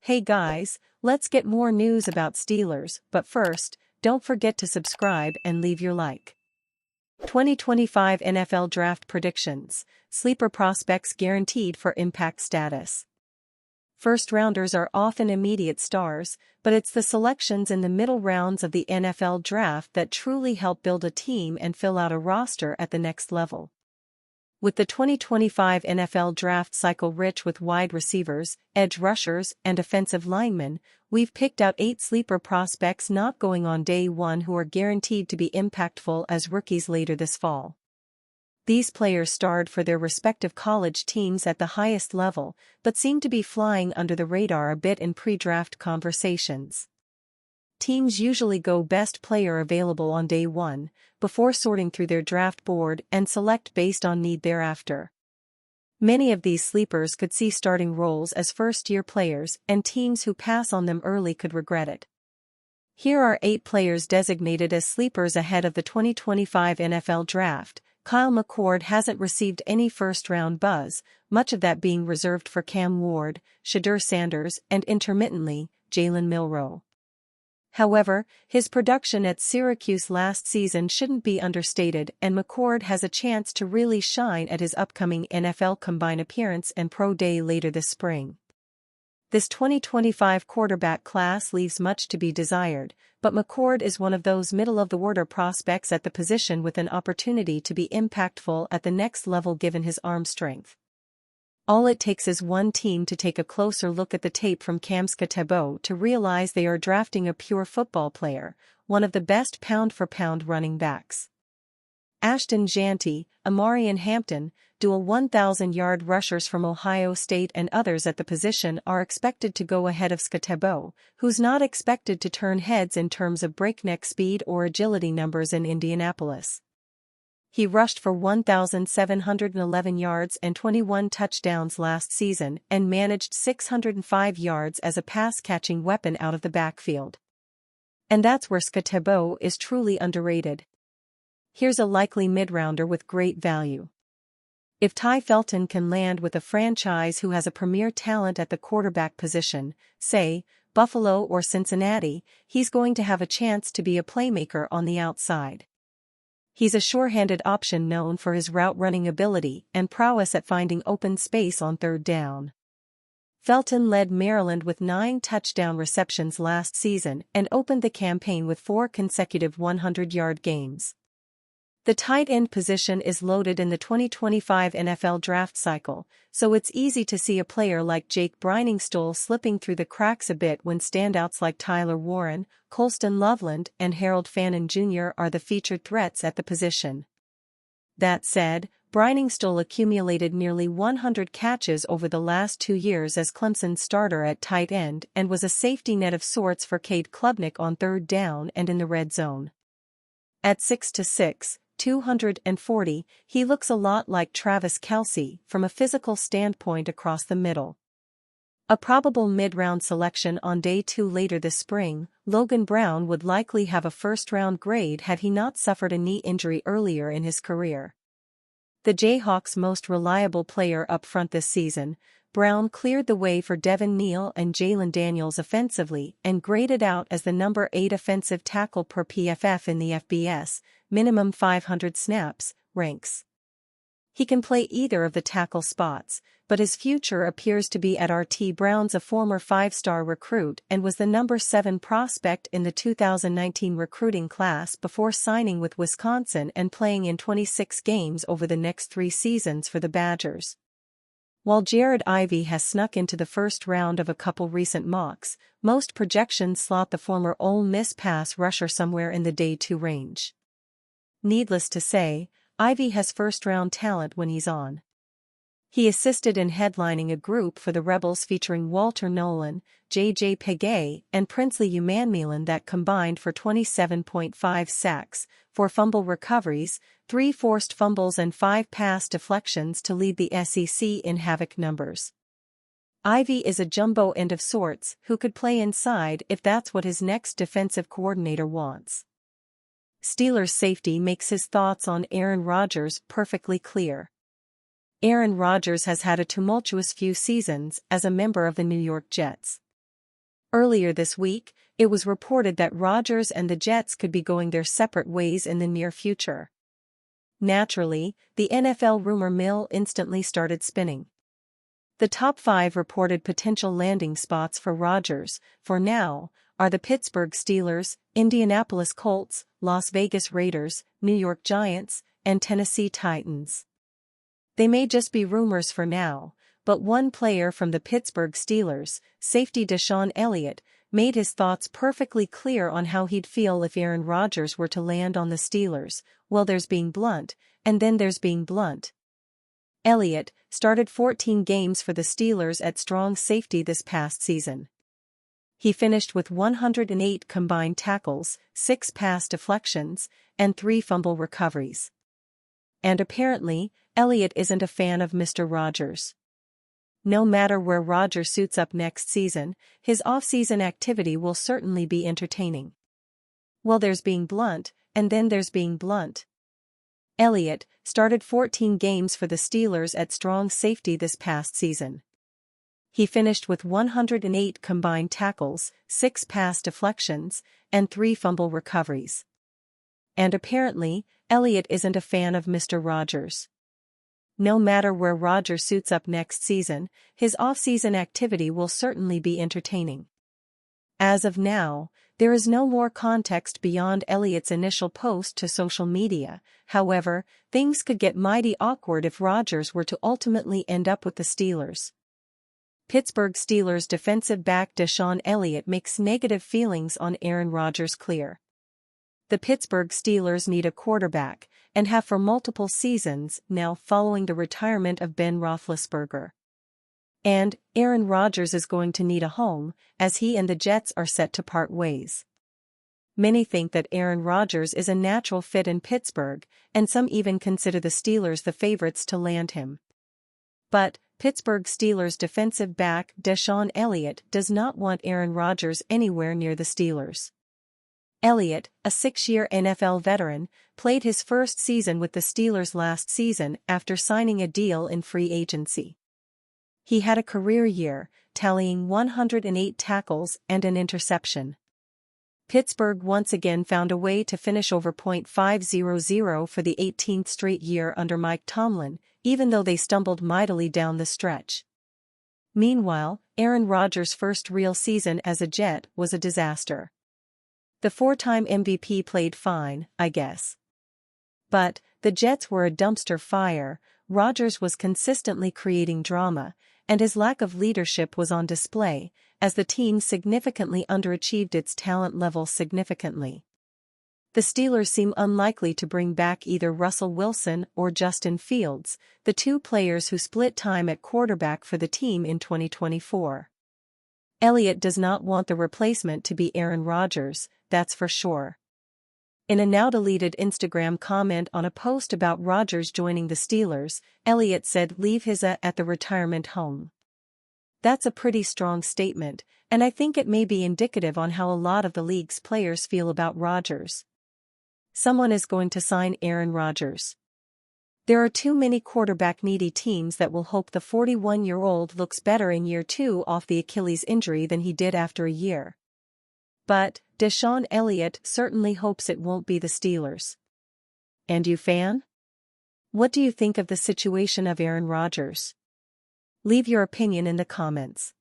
Hey guys, let's get more news about Steelers, but first, don't forget to subscribe and leave your like. 2025 NFL Draft Predictions, Sleeper Prospects Guaranteed for Impact Status. First-rounders are often immediate stars, but it's the selections in the middle rounds of the NFL Draft that truly help build a team and fill out a roster at the next level. With the 2025 NFL draft cycle rich with wide receivers, edge rushers, and offensive linemen, we've picked out 8 sleeper prospects not going on day one who are guaranteed to be impactful as rookies later this fall. These players starred for their respective college teams at the highest level, but seem to be flying under the radar a bit in pre-draft conversations. Teams usually go best player available on day one, before sorting through their draft board and select based on need thereafter. Many of these sleepers could see starting roles as first-year players, and teams who pass on them early could regret it. Here are 8 players designated as sleepers ahead of the 2025 NFL Draft. Kyle McCord hasn't received any first-round buzz, much of that being reserved for Cam Ward, Shedeur Sanders, and intermittently, Jalen Milroe. However, his production at Syracuse last season shouldn't be understated, and McCord has a chance to really shine at his upcoming NFL Combine appearance and Pro Day later this spring. This 2025 quarterback class leaves much to be desired, but McCord is one of those middle-of-the-order prospects at the position with an opportunity to be impactful at the next level given his arm strength. All it takes is one team to take a closer look at the tape from Kham to realize they are drafting a pure football player, one of the best pound-for-pound running backs. Ashton Jeanty, Omar and Hampton, dual 1,000-yard rushers from Ohio State and others at the position are expected to go ahead of Skatebo, who's not expected to turn heads in terms of breakneck speed or agility numbers in Indianapolis. He rushed for 1,711 yards and 21 touchdowns last season and managed 605 yards as a pass-catching weapon out of the backfield. And that's where Skatebo is truly underrated. Here's a likely mid-rounder with great value. If Ty Felton can land with a franchise who has a premier talent at the quarterback position, say, Buffalo or Cincinnati, he's going to have a chance to be a playmaker on the outside. He's a sure-handed option known for his route-running ability and prowess at finding open space on third down. Felton led Maryland with 9 touchdown receptions last season and opened the campaign with 4 consecutive 100-yard games. The tight end position is loaded in the 2025 NFL draft cycle, so it's easy to see a player like Jake Briningstool slipping through the cracks a bit when standouts like Tyler Warren, Colston Loveland, and Harold Fannin Jr. are the featured threats at the position. That said, Briningstool accumulated nearly 100 catches over the last 2 years as Clemson's starter at tight end and was a safety net of sorts for Cade Klubnik on third down and in the red zone. At 6'6", 240, he looks a lot like Travis Kelce from a physical standpoint across the middle. A probable mid-round selection on day 2 later this spring, Logan Brown would likely have a first-round grade had he not suffered a knee injury earlier in his career. The Jayhawks' most reliable player up front this season, Brown cleared the way for Devin Neal and Jalen Daniels offensively and graded out as the number 8 offensive tackle per PFF in the FBS, minimum 500 snaps, ranks. He can play either of the tackle spots, but his future appears to be at RT Brown's, a former 5-star recruit and was the number 7 prospect in the 2019 recruiting class before signing with Wisconsin and playing in 26 games over the next 3 seasons for the Badgers. While Jared Ivey has snuck into the first round of a couple recent mocks, most projections slot the former Ole Miss pass rusher somewhere in the day 2 range. Needless to say, Ivey has first-round talent when he's on. He assisted in headlining a group for the Rebels featuring Walter Nolan, J.J. Pegay, and Princely Umanmielen that combined for 27.5 sacks, 4 fumble recoveries, 3 forced fumbles and 5 pass deflections to lead the SEC in havoc numbers. Ivey is a jumbo end of sorts who could play inside if that's what his next defensive coordinator wants. Steelers safety makes his thoughts on Aaron Rodgers perfectly clear. Aaron Rodgers has had a tumultuous few seasons as a member of the New York Jets. Earlier this week, it was reported that Rodgers and the Jets could be going their separate ways in the near future. Naturally, the NFL rumor mill instantly started spinning. The top 5 reported potential landing spots for Rodgers, for now, are the Pittsburgh Steelers, Indianapolis Colts, Las Vegas Raiders, New York Giants, and Tennessee Titans. They may just be rumors for now, but one player from the Pittsburgh Steelers, safety DeShon Elliott, made his thoughts perfectly clear on how he'd feel if Aaron Rodgers were to land on the Steelers. Well, there's being blunt, and then there's being blunt. Elliott started 14 games for the Steelers at strong safety this past season. He finished with 108 combined tackles, 6 pass deflections, and 3 fumble recoveries. And apparently, Elliott isn't a fan of Mr. Rodgers. No matter where Rodgers suits up next season, his off-season activity will certainly be entertaining. Well, there's being blunt, and then there's being blunt. Elliott started 14 games for the Steelers at strong safety this past season. He finished with 108 combined tackles, 6 pass deflections, and 3 fumble recoveries. And apparently, Elliott isn't a fan of Mr. Rodgers. No matter where Rodgers suits up next season, his off-season activity will certainly be entertaining. As of now, there is no more context beyond Elliott's initial post to social media. However, things could get mighty awkward if Rodgers were to ultimately end up with the Steelers. Pittsburgh Steelers defensive back DeShon Elliott makes negative feelings on Aaron Rodgers clear. The Pittsburgh Steelers need a quarterback, and have for multiple seasons now following the retirement of Ben Roethlisberger. And Aaron Rodgers is going to need a home, as he and the Jets are set to part ways. Many think that Aaron Rodgers is a natural fit in Pittsburgh, and some even consider the Steelers the favorites to land him. But Pittsburgh Steelers defensive back DeShon Elliott does not want Aaron Rodgers anywhere near the Steelers. Elliott, a 6-year NFL veteran, played his first season with the Steelers last season after signing a deal in free agency. He had a career year, tallying 108 tackles and an interception. Pittsburgh once again found a way to finish over .500 for the 18th straight year under Mike Tomlin, even though they stumbled mightily down the stretch. Meanwhile, Aaron Rodgers' first real season as a Jet was a disaster. The 4-time MVP played fine, I guess. But the Jets were a dumpster fire. Rodgers was consistently creating drama, and his lack of leadership was on display, as the team significantly underachieved its talent level significantly. The Steelers seem unlikely to bring back either Russell Wilson or Justin Fields, the 2 players who split time at quarterback for the team in 2024. Elliott does not want the replacement to be Aaron Rodgers, that's for sure. In a now-deleted Instagram comment on a post about Rodgers joining the Steelers, Elliott said, "Leave his at the retirement home." That's a pretty strong statement, and I think it may be indicative on how a lot of the league's players feel about Rodgers. Someone is going to sign Aaron Rodgers. There are too many quarterback-needy teams that will hope the 41-year-old looks better in year 2 off the Achilles injury than he did after a year. But DeShon Elliott certainly hopes it won't be the Steelers. And you, fan? What do you think of the situation of Aaron Rodgers? Leave your opinion in the comments.